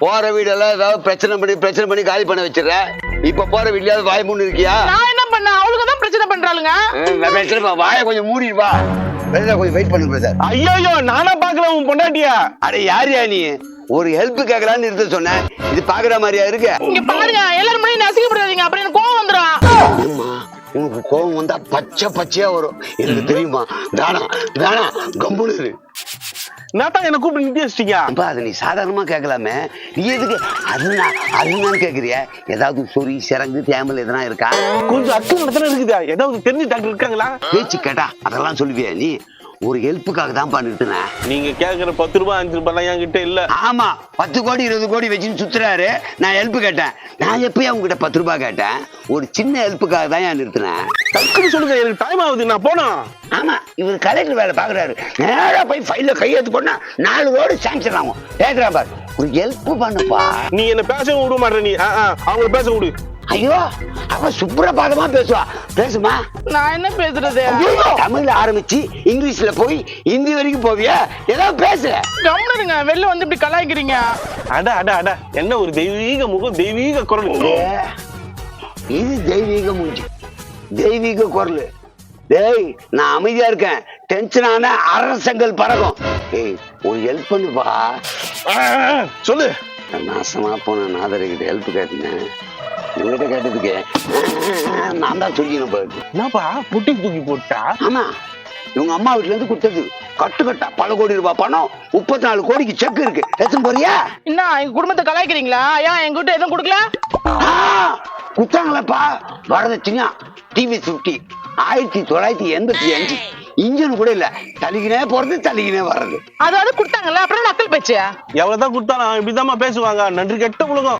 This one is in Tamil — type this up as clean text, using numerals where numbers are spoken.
போற வீடெல்லாம் ஏதாவது பிரச்சனை பண்ணி காலி பண்ண வச்சிடற. இப்ப போற வீட்லயாவது வாய் மூணு இருக்கியா? நான் என்ன பண்ண? அவளுக்கு தான் பிரச்சனை பண்றாளுங்க. பிரச்சனை வாயை கொஞ்சம் மூடிடுவா. கொஞ்சம் வெயிட் பண்ணு பிரதர். ஐயோ நானா பாக்கல உன் பொண்டாட்டியா? அட யாரியா நீ? ஒரு ஹெல்ப் கேட்கலான்னு இருக்க சொன்னேன். இது பாக்குற மாதிரியா இருக்கு? இங்க பாருங்க, எல்லாரும் முன்னாடி நசிக்கப்படுவீங்க, அப்புறம் எனக்கு கோவம் வந்துடும். உனக்கு கோவம் வந்தா பச்சையா வரும், எனக்கு தெரியுமா? தானா கம்புனு நான் என்ன கூப்பிட்டு நிறுத்தி வச்சிட்டீங்க. அப்ப அதை நீ சாதாரணமா கேட்கலாமே, நீ எதுக்கு அதுதான் கேக்குறிய? ஏதாவது சொறி சிறங்கு தேமல் எதனா இருக்கா? கொஞ்சம் அர்த்தம் நடத்தானே இருக்குதா? ஏதாவது தெரிஞ்ச டாக்டர் இருக்காங்களா? பேச்சு கேட்டா அதெல்லாம் சொல்லுவியா நீ? ஒரு ஹெல்ப்புக்காக தான் நிறுத்தினேன். நீங்க கேக்குற 10 ரூபாய் 5 ரூபாய் என்கிட்ட இல்ல. ஆமா, 10 கோடி 20 கோடி வச்சுன்னு சுத்துறாரு. நான் ஹெல்ப் கேட்டேன். நான் எப்பயும் உங்ககிட்ட 10 ரூபாய் கேட்டேன். ஒரு சின்ன ஹெல்ப்புக்காக தான் நிறுத்தினேன். டக்குன்னு சொல்லுங்க, எனக்கு டைம் ஆகுது, நான் போனோம். ஆமா, இவர் கலெக்டர் வேலை பாக்குறாரு. நேரா போய் ஃபைல்ல கையெழுத்து போனா 4 கோடி சாங்ஷன் ஆகும். கேக்குறா பாரு, ஒரு ஹெல்ப் பண்ணுப்பா. நீ என்ன பேச விட மாட்டே. நீ அவங்கள பேச விடு. ஐயோ, அவ சுப்ரபாதமா பேசுவா. பேசுமா? நான் என்ன பேசுறது? தமிழ்ல ஆரம்பிச்சு இங்கிலீஷ்ல போய் ஹிந்தி வரைக்கும் போவியா? ஏதாவது பேசு. கம்முனுங்க, வெளில வந்து இப்படி கலாய்க்கிறீங்க. அட என்ன ஒரு தெய்வீக முகம், தெய்வீக குரல். இது தெய்வீக மூஞ்சி, தெய்வீக குரல். டேய், நான் அமைதியா இருக்கேன். டென்ஷன் ஆன அரசங்கள் பறக்கும். ஏய், ஒரு ஹெல்ப் பண்ணுப்பா. சொல்லு. நாசமா போன நாதரிகிட்ட ஹெல்ப் கேட்டேன். உங்ககிட்ட கேட்டதுக்கு நான் தான் சொல்லிடணும். என்னப்பா புட்டி தூக்கி போட்டா? ஆமா, இவங்க அம்மா வீட்டுல இருந்து கொடுத்தது கட்டா பல கோடி ரூபாய் பணம். 34 கோடிக்கு செக் இருக்கு. எத்தனை போறியா? என்ன எங்க குடும்பத்தை கலாய்க்கிறீங்களா? ஏன் எங்கிட்ட எதுவும் கொடுக்கல? குத்தாங்களப்பா. வரதட்சணையா TV50 1985. இன்ஜின் கூட இல்ல, தள்ளிக்கினே போறது தள்ளிக்கினே வர்றது. அதாவது கொடுத்தாங்கல்ல, அப்புறம் நக்கல் பேச்சு. எவ்வளவுதான் கொடுத்தாலும் இப்படிதான் பேசுவாங்க. நன்றி கெட்ட உலகம்.